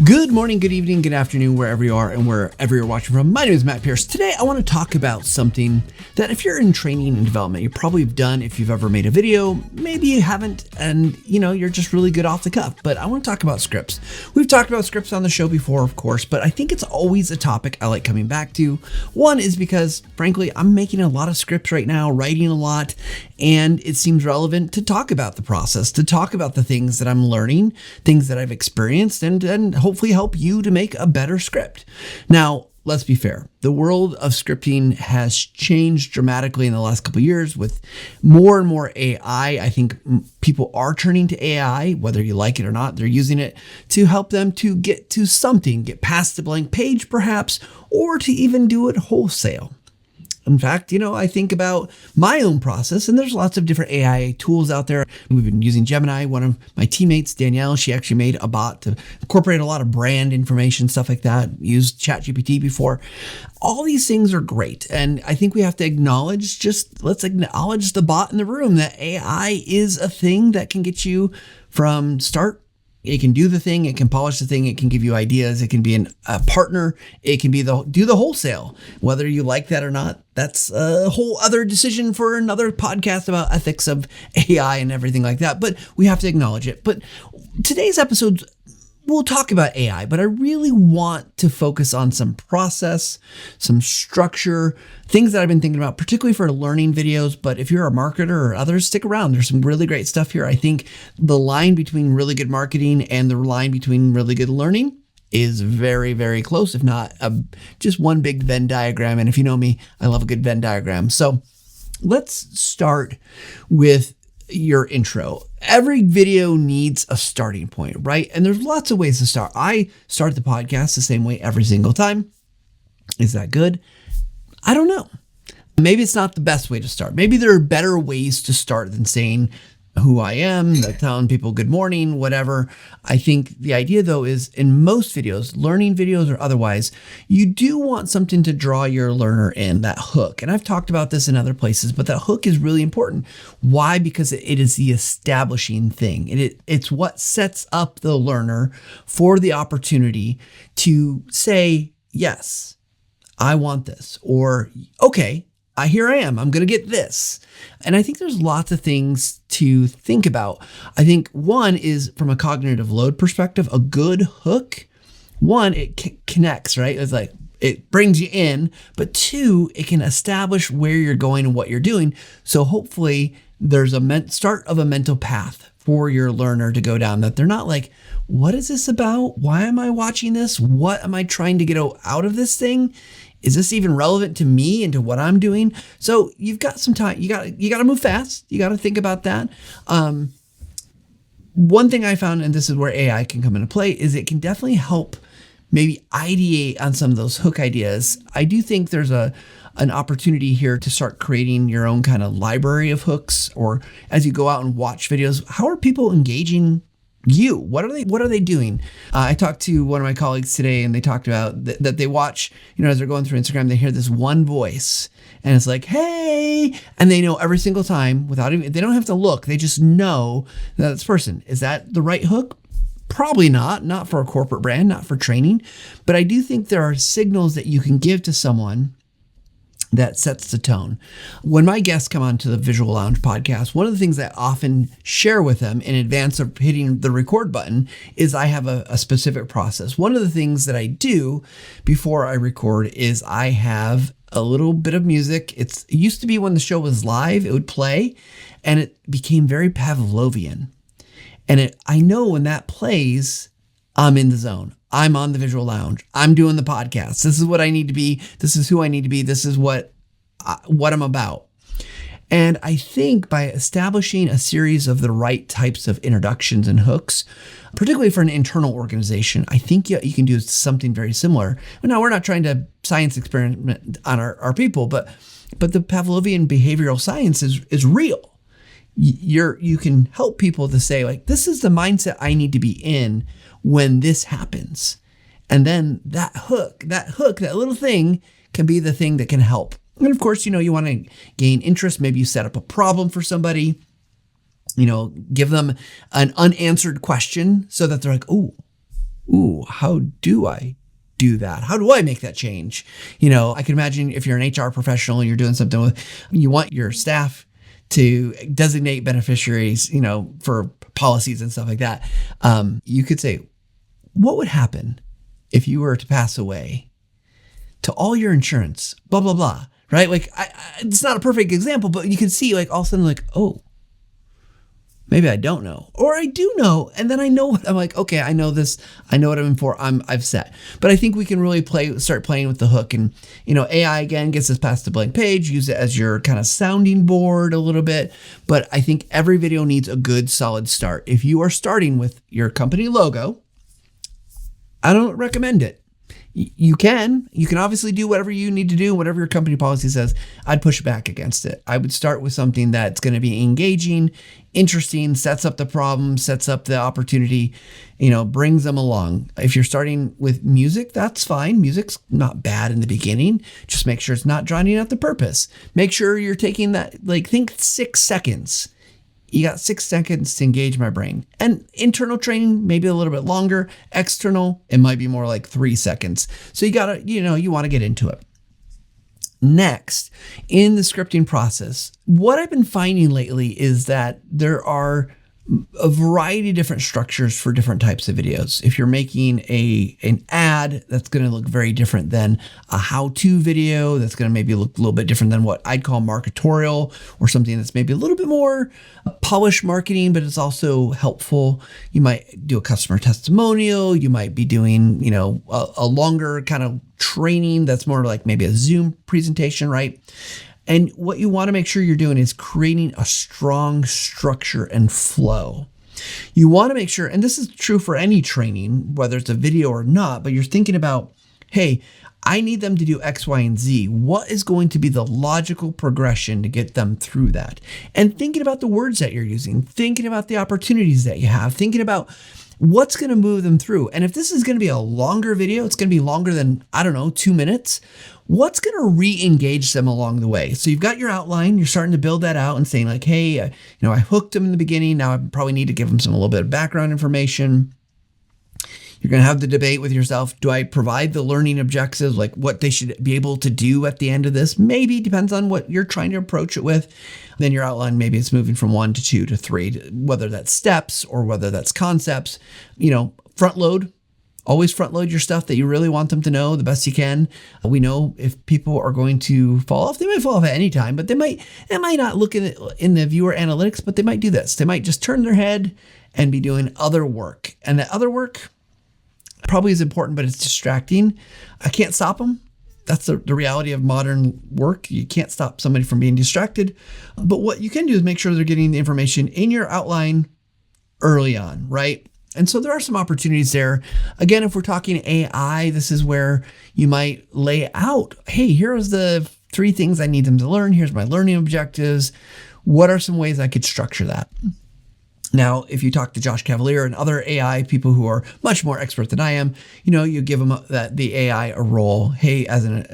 Good morning, good evening, good afternoon, wherever you are and wherever you're watching from. My name is Matt Pierce. Today, I want to talk about something that if you're in training and development, you probably have done if you've ever made a video. Maybe you haven't, and you're just really good off the cuff. But I want to talk about scripts. We've talked about scripts on the show before, of course, but I think it's always a topic I like coming back to. One is because, frankly, I'm making a lot of scripts right now, writing a lot, and it seems relevant to talk about the process, to talk about the things that I'm learning, things that I've experienced, and hopefully help you to make a better script. Now, let's be fair. The world of scripting has changed dramatically in the last couple of years with more and more AI. I think people are turning to AI, whether you like it or not. They're using it to help them to get to something, get past the blank page perhaps, or to even do it wholesale. In fact, I think about my own process, and there's lots of different AI tools out there. We've been using Gemini. One of my teammates, Danielle, she actually made a bot to incorporate a lot of brand information, stuff like that. Used ChatGPT before. All these things are great. And I think we have to let's acknowledge the bot in the room, that AI is a thing that can get you from start. It can do the thing, it can polish the thing, it can give you ideas, it can be a partner, it can be do the wholesale. Whether you like that or not, that's a whole other decision for another podcast about ethics of AI and everything like that. But we have to acknowledge it. But today's episode, we'll talk about AI, but I really want to focus on some process, some structure, things that I've been thinking about, particularly for learning videos. But if you're a marketer or others, stick around. There's some really great stuff here. I think the line between really good marketing and the line between really good learning is very, very close, if not just one big Venn diagram. And if you know me, I love a good Venn diagram. So let's start with your intro. Every video needs a starting point, right? And there's lots of ways to start. I start the podcast the same way every single time. Is that good? I don't know. Maybe it's not the best way to start. Maybe there are better ways to start than saying who I am, telling people good morning, whatever. I think the idea though is in most videos, learning videos or otherwise, you do want something to draw your learner in, that hook. And I've talked about this in other places, but that hook is really important. Why? Because it is the establishing thing. It's what sets up the learner for the opportunity to say, yes, I want this, or okay, here I am. I'm going to get this. And I think there's lots of things to think about. I think one is from a cognitive load perspective, a good hook. One, it connects, right? It's like it brings you in, but two, it can establish where you're going and what you're doing. So hopefully there's a start of a mental path for your learner to go down, that they're not like, what is this about? Why am I watching this? What am I trying to get out of this thing? Is this even relevant to me and to what I'm doing? So you've got some time. You got to move fast. You got to think about that. One thing I found, and this is where AI can come into play, is it can definitely help maybe ideate on some of those hook ideas. I do think there's an opportunity here to start creating your own kind of library of hooks, or as you go out and watch videos, how are people engaging you? What are they doing? I talked to one of my colleagues today, and they talked about that they watch, as they're going through Instagram, they hear this one voice, and it's like, hey, and they know every single time they don't have to look. They just know that this person, is that the right hook? Probably not for a corporate brand, not for training, but I do think there are signals that you can give to someone that sets the tone. When my guests come on to the Visual Lounge podcast, one of the things that I often share with them in advance of hitting the record button is I have a specific process. One of the things that I do before I record is I have a little bit of music. It used to be when the show was live, it would play, and it became very Pavlovian. And I know when that plays, I'm in the zone. I'm on the Visual Lounge. I'm doing the podcast. This is what I need to be. This is who I need to be. This is what I'm about. And I think by establishing a series of the right types of introductions and hooks, particularly for an internal organization, I think you can do something very similar. Now, we're not trying to science experiment on our people, but the Pavlovian behavioral science is real. You can help people to say, like, this is the mindset I need to be in when this happens. And then that hook, that little thing can be the thing that can help. And of course, you want to gain interest. Maybe you set up a problem for somebody, give them an unanswered question so that they're like, oh, Ooh, how do I do that? How do I make that change? I can imagine if you're an HR professional and you're doing something you want your staff to designate beneficiaries, for policies and stuff like that. You could say, what would happen if you were to pass away to all your insurance, blah, blah, blah, right? Like, it's not a perfect example, but you can see like all of a sudden like, oh, maybe I don't know, or I do know. And then I know what I'm like, okay, I know this. I know what I'm in for. I've set, but I think we can really start playing with the hook, and, AI again gets us past the blank page, use it as your kind of sounding board a little bit. But I think every video needs a good solid start. If you are starting with your company logo, I don't recommend it. You can obviously do whatever you need to do, whatever your company policy says. I'd push back against it. I would start with something that's going to be engaging, interesting, sets up the problem, sets up the opportunity, brings them along. If you're starting with music, that's fine. Music's not bad in the beginning. Just make sure it's not drowning out the purpose. Make sure you're taking that, think 6 seconds. You got 6 seconds to engage my brain. And internal training, maybe a little bit longer. External, it might be more like 3 seconds. So you gotta, you want to get into it. Next, in the scripting process, what I've been finding lately is that there are a variety of different structures for different types of videos. If you're making an ad, that's going to look very different than a how-to video. That's going to maybe look a little bit different than what I'd call marketorial, or something that's maybe a little bit more polished marketing, but it's also helpful. You might do a customer testimonial. You might be doing, a longer kind of training that's more like maybe a Zoom presentation, right? And what you want to make sure you're doing is creating a strong structure and flow. You want to make sure, and this is true for any training, whether it's a video or not, but you're thinking about, hey, I need them to do X, Y, and Z. What is going to be the logical progression to get them through that? And thinking about the words that you're using, thinking about the opportunities that you have, thinking about what's going to move them through. And if this is going to be a longer video, it's going to be longer than, 2 minutes. What's going to re-engage them along the way? So you've got your outline, you're starting to build that out and saying like, hey, I hooked them in the beginning. Now I probably need to give them a little bit of background information. You're going to have the debate with yourself. Do I provide the learning objectives, like what they should be able to do at the end of this? Maybe, depends on what you're trying to approach it with. Then your outline, maybe it's moving from 1 to 2 to 3, whether that's steps or whether that's concepts. Front load. Always front load your stuff that you really want them to know the best you can. We know if people are going to fall off, they might fall off at any time, but they might not look in the viewer analytics, but they might do this. They might just turn their head and be doing other work. And that other work probably is important, but it's distracting. I can't stop them. That's the reality of modern work. You can't stop somebody from being distracted. But what you can do is make sure they're getting the information in your outline early on, right? And so there are some opportunities there. Again, if we're talking AI, this is where you might lay out, hey, here's the 3 things I need them to learn. Here's my learning objectives. What are some ways I could structure that? Now, if you talk to Josh Cavalier and other AI people who are much more expert than I am, you give them the AI a role. Hey, as an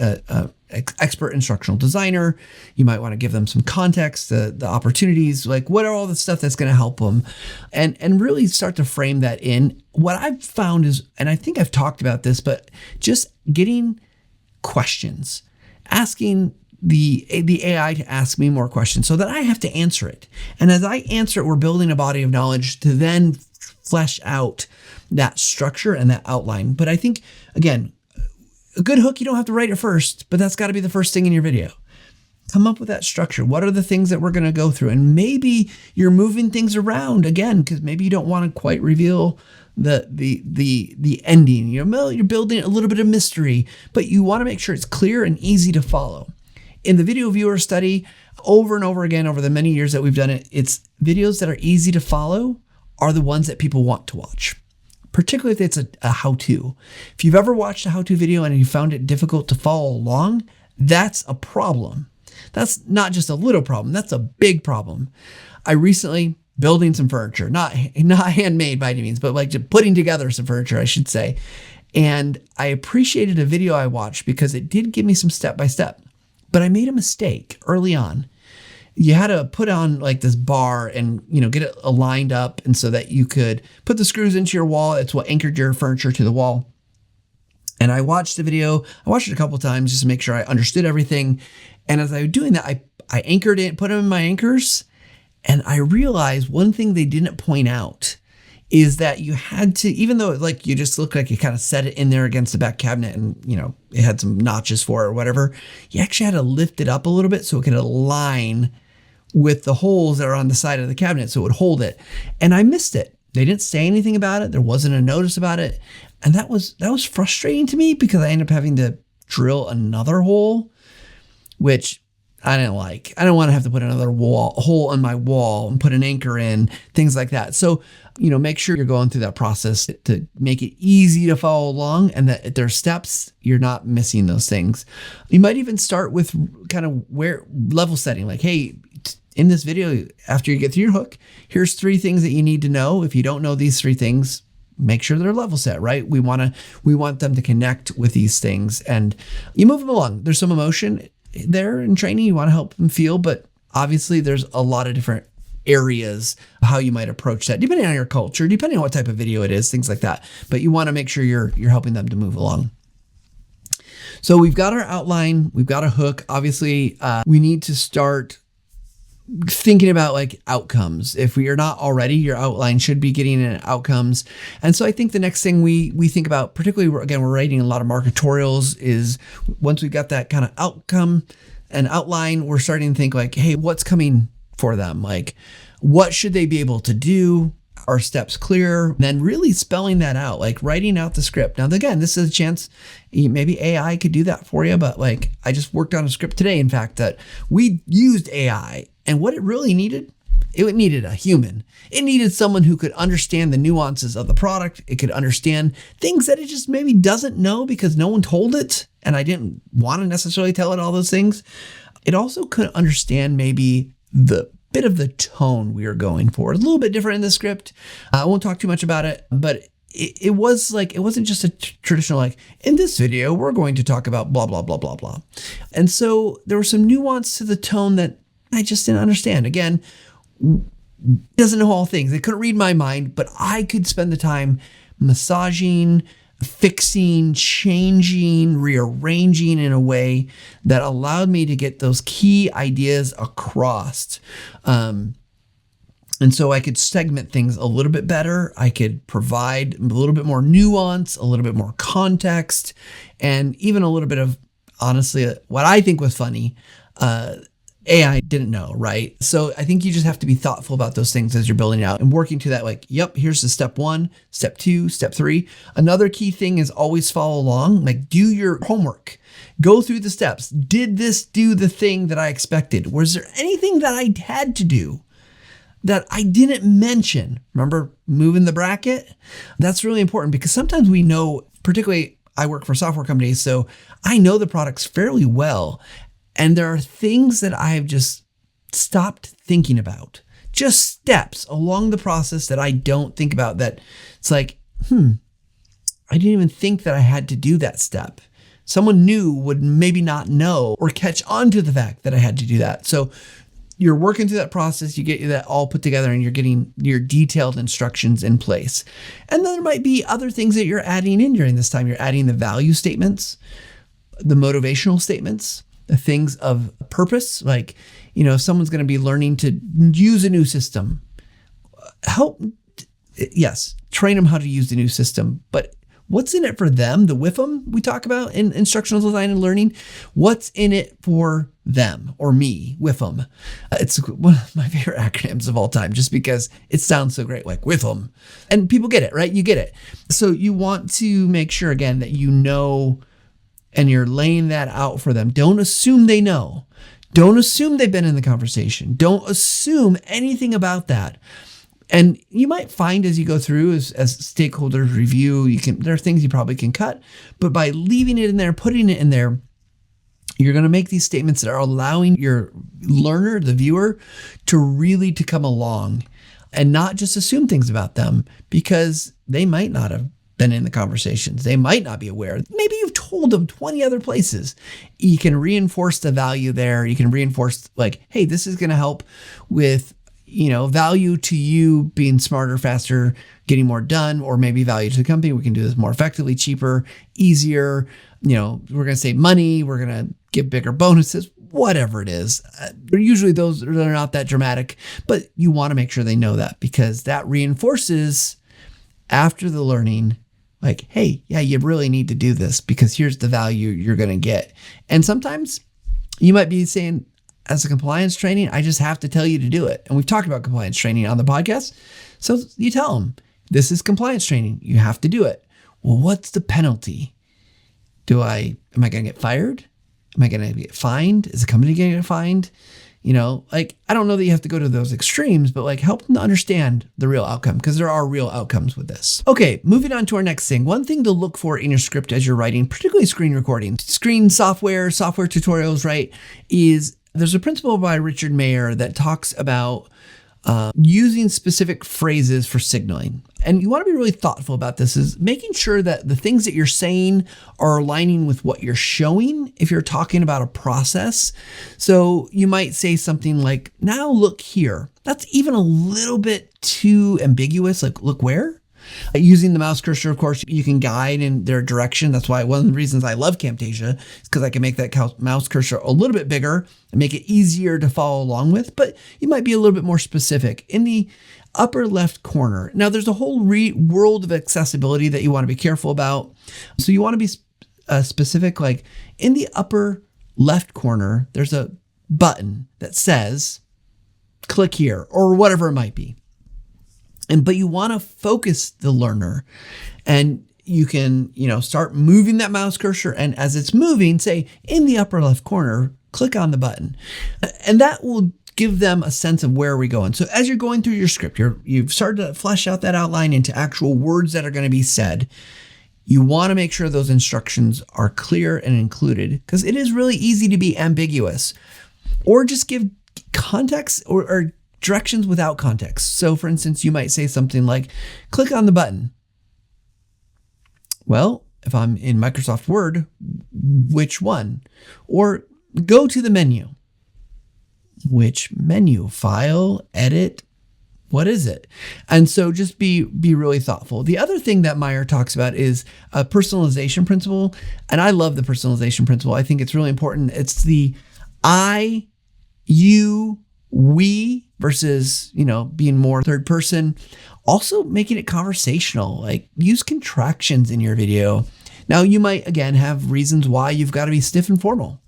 expert instructional designer, you might want to give them some context, the opportunities, like what are all the stuff that's going to help them, and really start to frame that in. What I've found is, and I think I've talked about this, but just getting questions, asking the AI to ask me more questions so that I have to answer it. And as I answer it, we're building a body of knowledge to then flesh out that structure and that outline. But I think, again, a good hook, you don't have to write it first, but that's got to be the first thing in your video. Come up with that structure. What are the things that we're going to go through? And maybe you're moving things around again, because maybe you don't want to quite reveal the ending. You're building a little bit of mystery, but you want to make sure it's clear and easy to follow. In the video viewer study, over and over again, over the many years that we've done it, it's videos that are easy to follow are the ones that people want to watch, particularly if it's a how-to. If you've ever watched a how-to video and you found it difficult to follow along, that's a problem. That's not just a little problem, that's a big problem. I recently, building some furniture, not handmade by any means, but like just putting together some furniture, I should say. And I appreciated a video I watched because it did give me some step-by-step. But I made a mistake early on. you had to put on like this bar and, get it aligned up. And so that you could put the screws into your wall. It's what anchored your furniture to the wall. And I watched the video. I watched it a couple of times just to make sure I understood everything. And as I was doing that, I anchored it, put them in my anchors. And I realized one thing they didn't point out is that you had to, even though like you just looked like you kind of set it in there against the back cabinet and, it had some notches for it or whatever, you actually had to lift it up a little bit so it could align with the holes that are on the side of the cabinet so it would hold it. And I missed it. They didn't say anything about it. There wasn't a notice about it. And that was frustrating to me because I ended up having to drill another hole, which I didn't like. I don't want to have to put another hole in my wall and put an anchor in, things like that. So, make sure you're going through that process to make it easy to follow along and that if there's steps, you're not missing those things. You might even start with kind of where level setting, like, hey, in this video, after you get through your hook, here's 3 things that you need to know. If you don't know these 3 things, make sure they're level set, right? We want them to connect with these things and you move them along. There's some emotion there in training. You want to help them feel, but obviously there's a lot of different areas of how you might approach that, depending on your culture, depending on what type of video it is, things like that. But you want to make sure you're helping them to move along. So we've got our outline, we've got a hook. Obviously, we need to start thinking about like outcomes. If we are not already, your outline should be getting in outcomes. And so I think the next thing we think about, particularly again, we're writing a lot of marketorials, is once we've got that kind of outcome and outline, we're starting to think like, hey, what's coming for them? Like, what should they be able to do? Are steps clear? Then really spelling that out, like writing out the script. Now, again, this is a chance, maybe AI could do that for you, but like I just worked on a script today, in fact, that we used AI, and what it really needed, it needed a human. It needed someone who could understand the nuances of the product. It could understand things that it just maybe doesn't know because no one told it, and I didn't want to necessarily tell it all those things. It also could understand maybe the bit of the tone we are going for. A little bit different in the script. I won't talk too much about it, but it was like, it wasn't just a traditional, like, in this video, we're going to talk about blah, blah, blah, blah, blah. And so there was some nuance to the tone that I just didn't understand. Again, doesn't know all things. They couldn't read my mind, but I could spend the time massaging, fixing, changing, rearranging in a way that allowed me to get those key ideas across. And so I could segment things a little bit better. I could provide a little bit more nuance, a little bit more context, and even a little bit of, honestly, what I think was funny, AI didn't know, right? So I think you just have to be thoughtful about those things as you're building out and working to that, like, yep, here's the step 1, step 2, step 3. Another key thing is always follow along, like do your homework, go through the steps. Did this do the thing that I expected? Was there anything that I had to do that I didn't mention? Remember moving the bracket? That's really important because sometimes we know, particularly I work for software companies, so I know the products fairly well. And there are things that I have just stopped thinking about, just steps along the process that I don't think about, that it's like, I didn't even think that I had to do that step. Someone new would maybe not know or catch on to the fact that I had to do that. So you're working through that process, you get that all put together and you're getting your detailed instructions in place. And then there might be other things that you're adding in during this time. You're adding the value statements, the motivational statements, the things of purpose, like, if someone's going to be learning to use a new system, train them how to use the new system, but what's in it for them? The WIFM we talk about in instructional design and learning, what's in it for them or me, WIFM. It's one of my favorite acronyms of all time, just because it sounds so great, like WIFM, and people get it, right? You get it. So you want to make sure, again, that you know, and you're laying that out for them. Don't assume they know. Don't assume they've been in the conversation. Don't assume anything about that. And you might find as you go through, as stakeholders review, there are things you probably can cut, but by leaving it in there, putting it in there, you're going to make these statements that are allowing your learner, the viewer, to come along and not just assume things about them, because they might not have than in the conversations. They might not be aware. Maybe you've told them 20 other places. You can reinforce the value there. You can reinforce like, hey, this is going to help with, value to you being smarter, faster, getting more done, or maybe value to the company. We can do this more effectively, cheaper, easier. We're going to save money. We're going to give bigger bonuses, whatever it is. Usually those are not that dramatic, but you want to make sure they know that, because that reinforces after the learning, like, hey, yeah, you really need to do this because here's the value you're going to get. And sometimes you might be saying, as a compliance training, I just have to tell you to do it. And we've talked about compliance training on the podcast. So you tell them, this is compliance training. You have to do it. Well, what's the penalty? Am I going to get fired? Am I going to get fined? Is the company going to get fined? I don't know that you have to go to those extremes, but help them to understand the real outcome, because there are real outcomes with this. Okay, moving on to our next thing. One thing to look for in your script as you're writing, particularly screen recording, screen software tutorials, right, is there's a principle by Richard Mayer that talks about using specific phrases for signaling. And you want to be really thoughtful about this, is making sure that the things that you're saying are aligning with what you're showing if you're talking about a process. So you might say something like, now look here. That's even a little bit too ambiguous. Like, look where? Using the mouse cursor, of course, you can guide in their direction. That's why one of the reasons I love Camtasia is because I can make that mouse cursor a little bit bigger and make it easier to follow along with. But you might be a little bit more specific. In the upper left corner, now there's a whole world of accessibility that you want to be careful about. So you want to be specific, like in the upper left corner, there's a button that says, click here, or whatever it might be. But you want to focus the learner, and you can, start moving that mouse cursor. And as it's moving, say in the upper left corner, click on the button, and that will give them a sense of where we're going. So as you're going through your script, you've started to flesh out that outline into actual words that are going to be said. You want to make sure those instructions are clear and included, because it is really easy to be ambiguous or just give context or directions without context. So for instance, you might say something like, click on the button. Well, if I'm in Microsoft Word, which one? Or go to the menu. Which menu? File, edit, what is it? And so just be really thoughtful. The other thing that Meyer talks about is a personalization principle. And I love the personalization principle. I think it's really important. It's the I, you, we versus, being more third person. Also making it conversational, like use contractions in your video. Now you might, again, have reasons why you've got to be stiff and formal.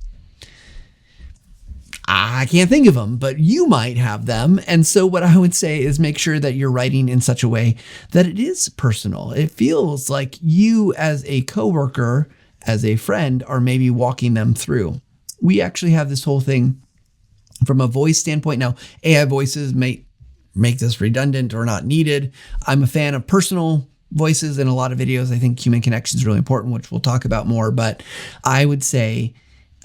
I can't think of them, but you might have them. And so what I would say is make sure that you're writing in such a way that it is personal. It feels like you as a coworker, as a friend, are maybe walking them through. We actually have this whole thing from a voice standpoint. Now, AI voices may make this redundant or not needed. I'm a fan of personal voices in a lot of videos. I think human connection is really important, which we'll talk about more. But I would say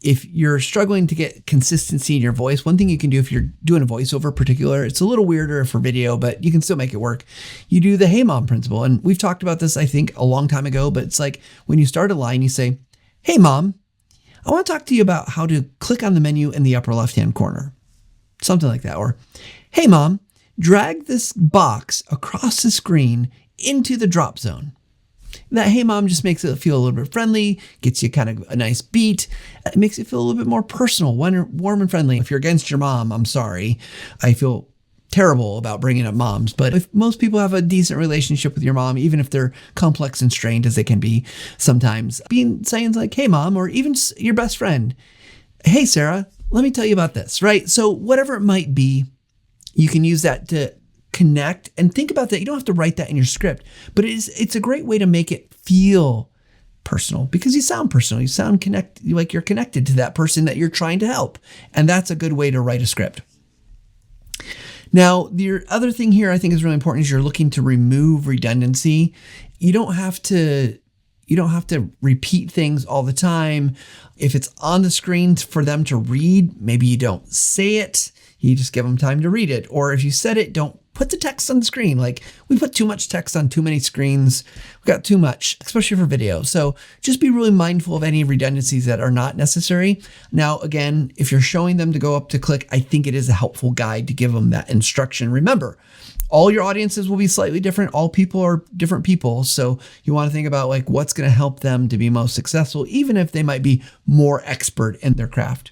if you're struggling to get consistency in your voice, one thing you can do if you're doing a voiceover particular, it's a little weirder for video, but you can still make it work. You do the Hey Mom principle. And we've talked about this, I think, a long time ago, but it's like when you start a line, you say, hey Mom, I want to talk to you about how to click on the menu in the upper left-hand corner. Something like that. Or, hey Mom, drag this box across the screen into the drop zone. That hey mom just makes it feel a little bit friendly, gets you kind of a nice beat. It makes it feel a little bit more personal, warm and friendly. If you're against your mom, I'm sorry. I feel terrible about bringing up moms, but if most people have a decent relationship with your mom, even if they're complex and strained as they can be sometimes, saying like, hey mom, or even your best friend, hey Sarah, let me tell you about this, right? So whatever it might be, you can use that to connect and think about that. You don't have to write that in your script, but it's a great way to make it feel personal because you sound personal. You sound like you're connected to that person that you're trying to help. And that's a good way to write a script. Now, the other thing here I think is really important is you're looking to remove redundancy. You don't have to repeat things all the time. If it's on the screen for them to read, maybe you don't say it. You just give them time to read it. Or if you said it, don't put the text on the screen. Like we put too much text on too many screens. We got too much, especially for video. So just be really mindful of any redundancies that are not necessary. Now, again, if you're showing them to go up to click, I think it is a helpful guide to give them that instruction. Remember, all your audiences will be slightly different. All people are different people. So you want to think about like what's going to help them to be most successful, even if they might be more expert in their craft.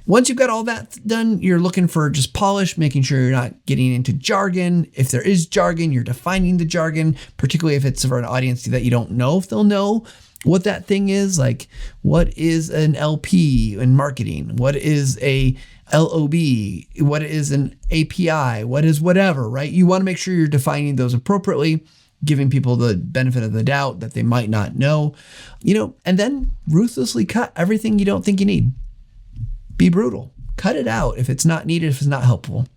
Once you've got all that done, you're looking for just polish, making sure you're not getting into jargon. If there is jargon, you're defining the jargon, particularly if it's for an audience that you don't know if they'll know what that thing is. Like, what is an LP in marketing? What is a LOB? What is an API? What is whatever, right? You want to make sure you're defining those appropriately, giving people the benefit of the doubt that they might not know, and then ruthlessly cut everything you don't think you need. Be brutal. Cut it out if it's not needed, if it's not helpful.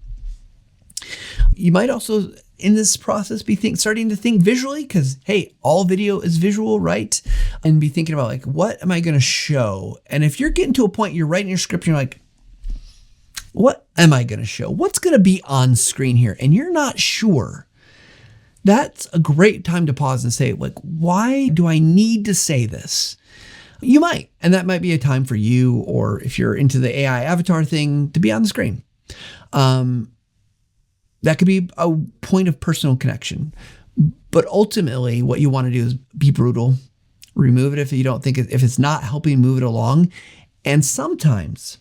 You might also, in this process, be starting to think visually because, hey, all video is visual, right? And be thinking about like, what am I going to show? And if you're getting to a point, you're writing your script, and you're like, what am I going to show? What's going to be on screen here? And you're not sure. That's a great time to pause and say, like, why do I need to say this? You might, and that might be a time for you, or if you're into the AI avatar thing, to be on the screen. That could be a point of personal connection. But ultimately, what you want to do is be brutal. Remove it if you don't think if it's not helping move it along. And sometimes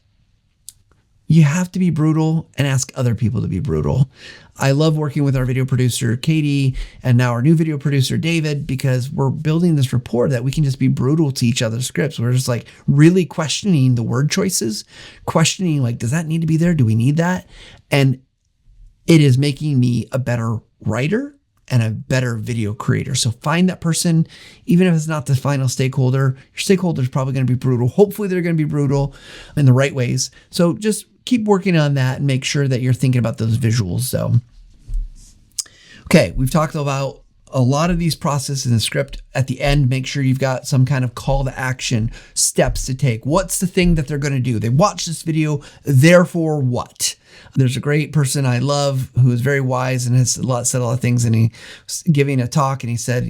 you have to be brutal and ask other people to be brutal. I love working with our video producer, Katie, and now our new video producer, David, because we're building this rapport that we can just be brutal to each other's scripts. We're just like really questioning the word choices, questioning like, does that need to be there? Do we need that? And it is making me a better writer and a better video creator. So find that person, even if it's not the final stakeholder. Your stakeholder is probably going to be brutal. Hopefully they're going to be brutal in the right ways. So just keep working on that and make sure that you're thinking about those visuals. So, okay, we've talked about a lot of these processes in the script. At the end, make sure you've got some kind of call to action, steps to take. What's the thing that they're going to do? They watch this video, therefore what? There's a great person I love who is very wise and has said a lot of things, and he was giving a talk and he said,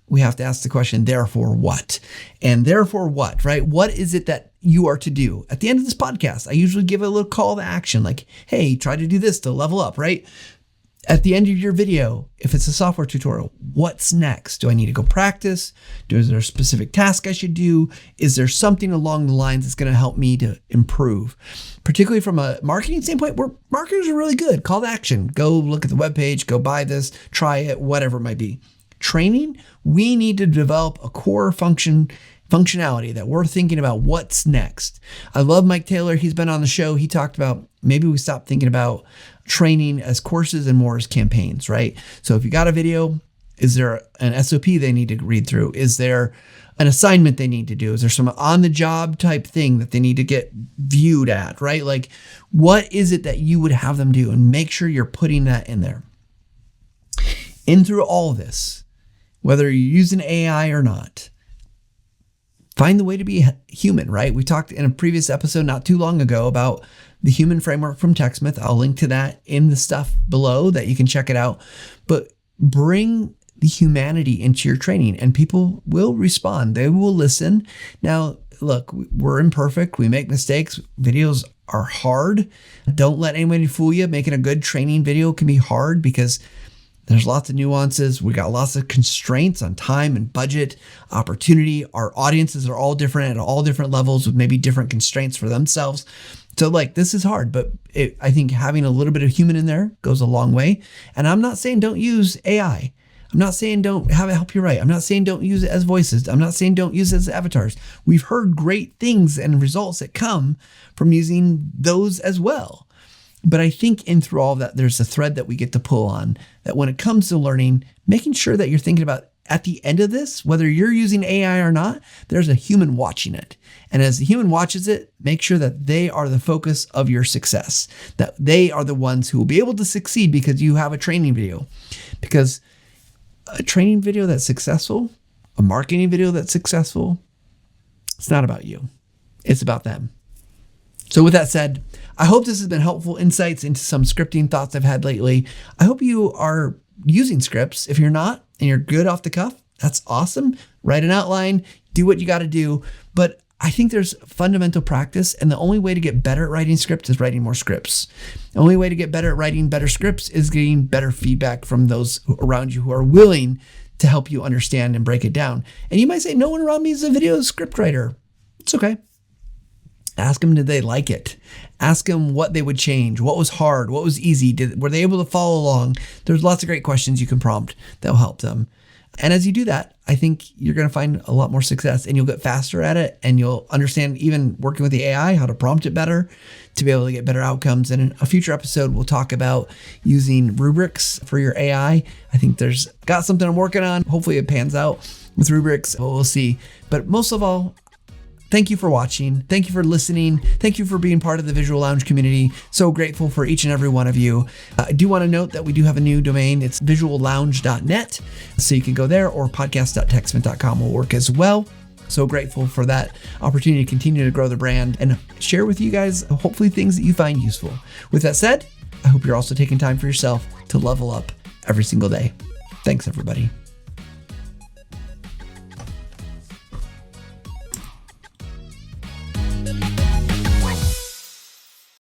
we have to ask the question, therefore what? And therefore what, right? What is it that you are to do? At the end of this podcast, I usually give a little call to action like, hey, try to do this to level up, right? At the end of your video, if it's a software tutorial, what's next? Do I need to go practice? Is there a specific task I should do? Is there something along the lines that's going to help me to improve? Particularly from a marketing standpoint, where marketers are really good. Call to action. Go look at the webpage, go buy this, try it, whatever it might be. Training, we need to develop a core functionality that we're thinking about what's next. I love Mike Taylor. He's been on the show. He talked about maybe we stop thinking about training as courses and more as campaigns, right? So if you got a video, is there an SOP they need to read through? Is there an assignment they need to do? Is there some on-the-job type thing that they need to get viewed at, right? Like, what is it that you would have them do? And make sure you're putting that in there. In through all this, whether you're using AI or not, find the way to be human, right? We talked in a previous episode not too long ago about the human framework from TechSmith. I'll link to that in the stuff below that you can check it out. But bring the humanity into your training and people will respond. They will listen. Now, look, we're imperfect. We make mistakes. Videos are hard. Don't let anybody fool you. Making a good training video can be hard because there's lots of nuances. We got lots of constraints on time and budget, opportunity. Our audiences are all different at all different levels with maybe different constraints for themselves. So like, this is hard, but I think having a little bit of human in there goes a long way. And I'm not saying don't use AI. I'm not saying don't have it help you write. I'm not saying don't use it as voices. I'm not saying don't use it as avatars. We've heard great things and results that come from using those as well. But I think in through all of that, there's a thread that we get to pull on that when it comes to learning, making sure that you're thinking about at the end of this, whether you're using AI or not, there's a human watching it. And as the human watches it, make sure that they are the focus of your success, that they are the ones who will be able to succeed because you have a training video. Because a training video that's successful, a marketing video that's successful, it's not about you. It's about them. So with that said, I hope this has been helpful insights into some scripting thoughts I've had lately. I hope you are using scripts. If you're not and you're good off the cuff, that's awesome. Write an outline, do what you got to do. But I think there's fundamental practice, and the only way to get better at writing scripts is writing more scripts. The only way to get better at writing better scripts is getting better feedback from those around you who are willing to help you understand and break it down. And you might say, no one around me is a video script writer. It's okay. Ask them, did they like it? Ask them what they would change. What was hard? What was easy? Were they able to follow along? There's lots of great questions you can prompt that will help them. And as you do that, I think you're going to find a lot more success, and you'll get faster at it, and you'll understand, even working with the AI, how to prompt it better to be able to get better outcomes. And in a future episode, we'll talk about using rubrics for your AI. I think there's got something I'm working on. Hopefully it pans out with rubrics. We'll see. But most of all, thank you for watching. Thank you for listening. Thank you for being part of the Visual Lounge community. So grateful for each and every one of you. I do want to note that we do have a new domain. It's visuallounge.net. So you can go there, or podcast.techsmith.com will work as well. So grateful for that opportunity to continue to grow the brand and share with you guys, hopefully, things that you find useful. With that said, I hope you're also taking time for yourself to level up every single day. Thanks, everybody.